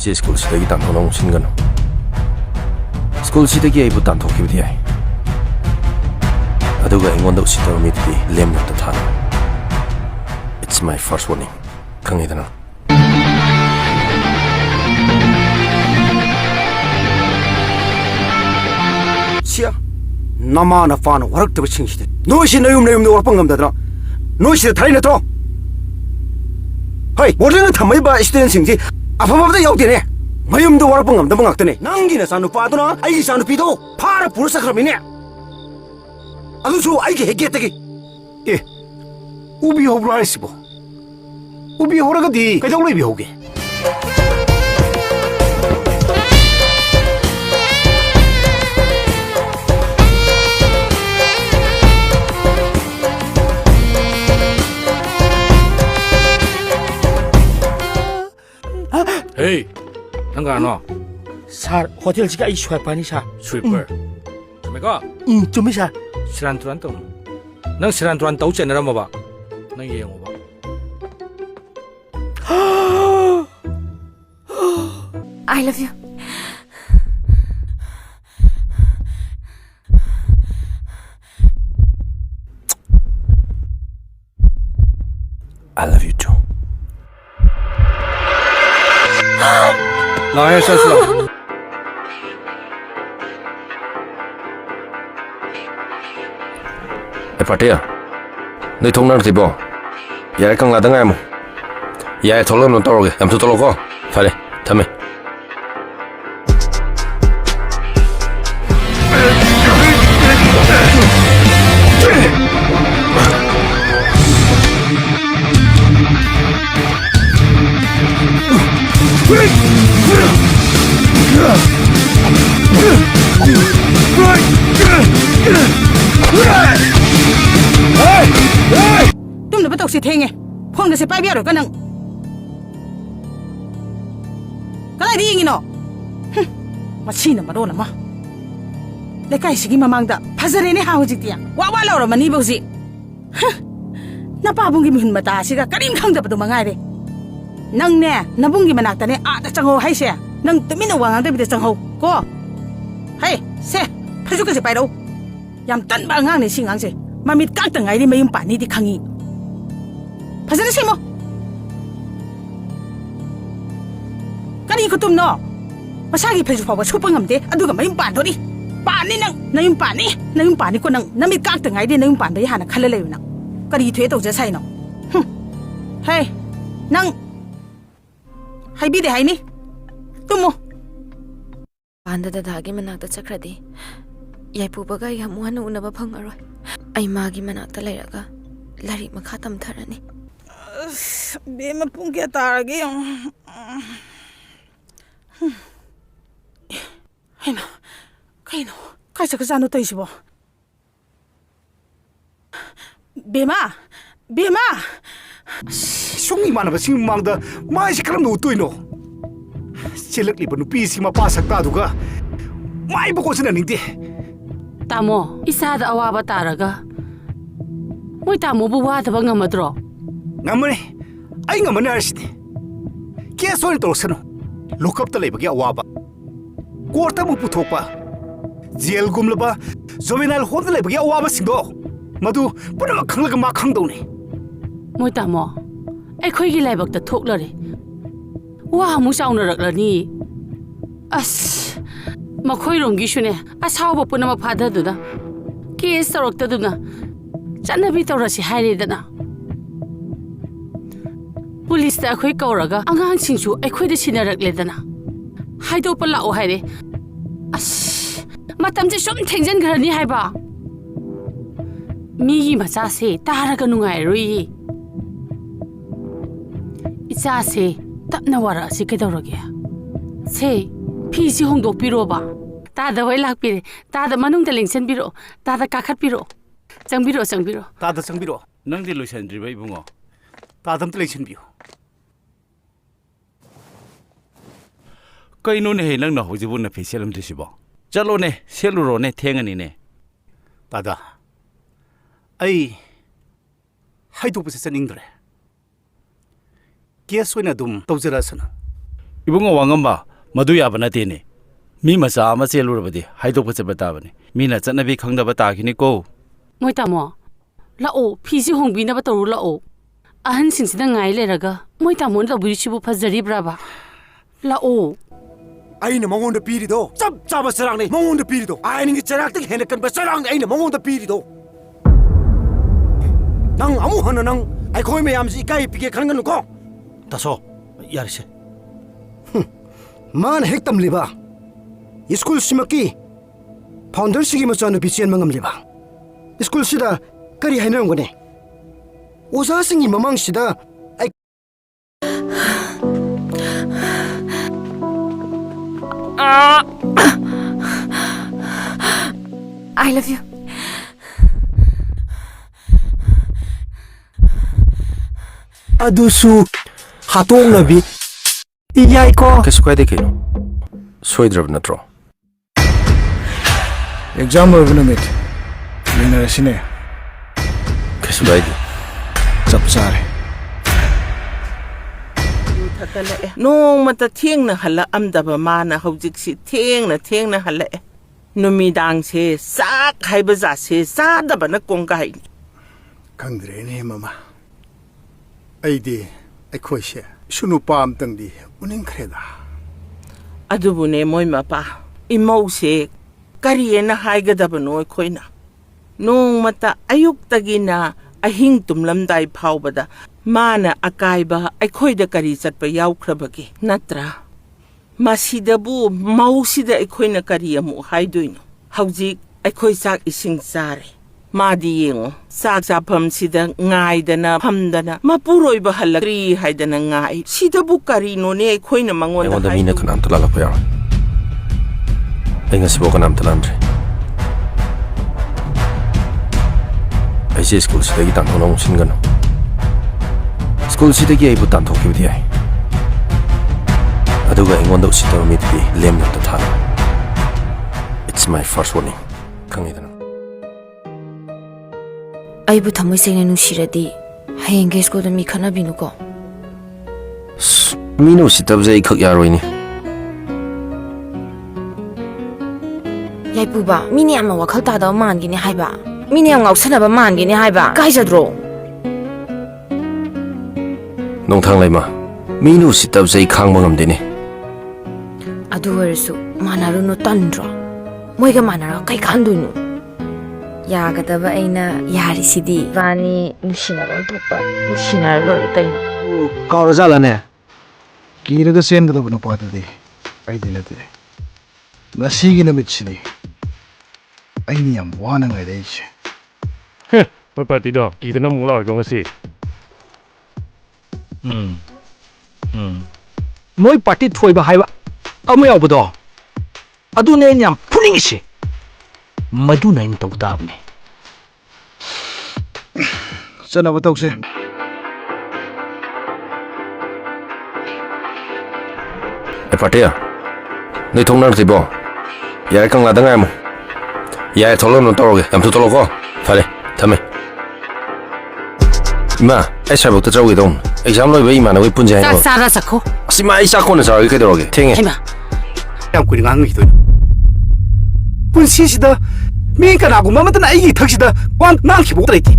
이제 스쿨시대기 단톡 너무 신거노. 스쿨시대기 에이부 단톡기부디 야이. 아두가 앵원도 시다로 미드기 렘력도 타노. It's my first warning. 강이다나. 시야 나마나 파노 와락도 칭시데 노시 너윰 와빵감다더라 노시 다리나 더 하이 모르는 탐마이바 스튜던트인지 아파바다 야우디네 마염도 와락빵감다 멍악더네 낭기나 사누 빠도나 아이 사누 피도 파라 부르사 그러미네 아두수 아이게 해게다기 예 우비 호브라 하시보 우비 호라가디 가정로 이비 호게 Hey, nanggano? Sar, hotel jika i sweeper ni sar. Sweeper. Tumeka? Cumi sar. Siranturan tau. Nang siranturan tau channel mo ba? Nang yeng mo ba? I love you. I love you too. 나의 샷슬라. 파티야. 너 통나르 티보. 야이 강라당아 뭐. 야이 톨로는 떠오게. 얌투 떠오고. 빨리. 담에. Tum dapat si thenge, phone ka se pai biar ka nang. Kalai di ngino. Machina maro na ma. Lekai sigi mamang da phazare ne ha hojik tiya. Wa la mani bosi. Na pa bungi min mata siga karim khang da padu mangai re. Nang ne nabungi manak ta ne a da changho hai se. Nang tumina wangang da bi da changho ko. Hai se phaju ka se pai do. Yam tan ba ngang ne singang se. Mamit kang tang ngai ni mayum pa ni di khangi. Phazare se mo. Kani ko tum no. Masagi phaju fa wa chupa ngamde aduga mayum pa do ni. Pa ni nang nayum pa ni ko nang namit kang tang ngai di nayum pa do hana khala leyu nang. Kari thwe to ja sai no. Hey nang hai bi de hai ni. Tumo. Panda da dagi manakta chakradi. Yaipu baga yamu hanu unaba phangaroi. Ai magi manakta lairaga lari makha tamtharani. Be ma pung kya tarage. Haina. Kaino. Kaisa ka janu tai sibo. Bema. 숭이 많아봐 싱망다 마이시 그럼 우또이노 셀렉리버 누피시 마파 삭다두가 마이 보고 지나는데 Tamo, isada awaba taraga. Moy tamo buwa tabang ngamadro. ngamane ai ngamane arshide ke soil torsono lokap ta lebagi awaba korta mu puthokpa jail gumlaba jovenal hod lebagi awaba singdo madu pura khanglaga ma khangdone Moy tamo, ekhoi gi laibak ta thoklare. Wa mu sauna raklani. As makhoi rongi shune asaw ba punama phada duda. Ke sarok ta duna. Chanabi tawrasi haire dana. Police ta ekhoi kauraga angang singsu ekhoi da sinarakle dana. Haido pa lao haire. As matam je som thengjan gharani haiba. Mi macha se taraga nungai roi. Icha se tapna wara si kedorage. Se phi si hongdok piro ba. Ta da wai lak pire. Ta da manung da lengsen biro. Ta da kakhat piro. Changbiro. 다다 상비로 Nangdi loisandri ba ibungo? 다담 뜰레신 비요 Kaino ne he nang na hojibu na facial am disibo. Chalo ne seluro ne thengani ne. 다다 아이 하이도 부세 닝드레 게스웨나 둠 도제라서나 이bungo 왕엄마 madu yaba natene mi macha ama chelurabadi haidok pa tabani mina chanabi khangdaba takini ko moi tamo lao phisi hongbina ba toru lao ahan singsida ngai leraga moi tamo da buri chibu phajari braba lao aina mongonda pirido chap chaba sarang ne mongonda pirido aini ngi charak tak hena kan ba sarang aina mongonda pirido nang amu hana nang ai khoi me yam si kai pike khangan ko 다소 야르세 man hektam liba school simaki founder sigi machanu bichen mangam liba school sida kari hainang gone oza singi mamang sida ai I love you. adusu hatong nabi iyai ko Kesu kai de kino. Soidrab natro. exam of limit minna sine Kesu dai di. chap sare nong mata thieng na hala amdaba mana hojik si thieng na hala numidang se sak haiba za se sa daba na kongkai khangdre ne mama aidi akhoi se sunu pam tang di uning khreda adubu ne moi mapa imau se kariena haiga daba noi khoina nong mata ayuk tagina ahing tumlamdai phawbada mana akaiba aikhoida kari chatpa yaukhrabagi natra masidabu mausida aikhoina kari amu haidoino haujik aikhoi sak ising sare madi yengo sak sapam sida ngaidana phamdana mapuroiba halakri haidana ngai sidabu kari no ne aikhoina mangon Engo da mina kanam tala pa yar. Enga sibo kanam talandre. Ai si school sida gi tan thonong singano. School sida gi ai bu tan thokki bi ai. Aduga engon da usita mi ti lem na ta. It's my first warning. Kangidana. 아이부 담을 생에 누시라디 하얀게 스코드 미카나 비누고 Mino sitabze ikak yaroini. 야이부바 미니 아마 와칼 따다 만기니 하이바 미니 안 가우스나바 만기니 하이바 가이자드로 Nongthang lai ma. Mino sitabze khang bangam deni. 아두월수 마나루노 딴드로 뭐이가 마나라 카이 칸도이노 야가다바 아이나 야리시디 바니 누시나로 도빠 누시나로 따이 kaura jala ne kira ga sen da bana pata de aidi na de nasi gi na mitchini ai ni am wana ngai de che Mới bà tí đó, kỳ nó muốn lòi con cái gì? moi party thoi ba haiba ama yaw bodo adu ne nyam puning isi madu na in tau ta ne sana ba tok se E patia. Noi thong nar tibo. Ya kang la dangai mo. Ya tholo no toroge. Am tu tolo ko. Phale. Thame. Ma, ai sai bot taw gi dong. Exam loi bei ma na wi pun jai sak no. sara sakho Sima ai sa ko na sa gi kedoroge. Thenge. hema yam kuri ngang hi toina punsi sida mi kana gu mama tan ai thak sida wan nang ki bo treti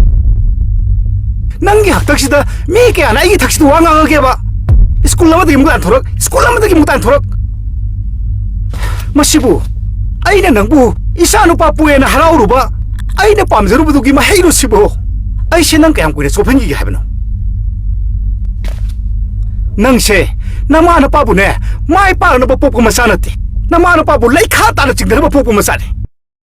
nang gi hak tak sida mi ke ana ai thak sida wa ngang ge ba school lama de mu an thorak school lama de mu tan thorak masibu aina nangbu isa nu pa puena harau ba aina pamjaru bu gi ma heiru sibo ai se nang kayam kuri sopan gi habno nang se nama na pa bu ne mai pa na pa pop ko masanati nama na pa bu lai kha ta na chingdara pa pop ko masani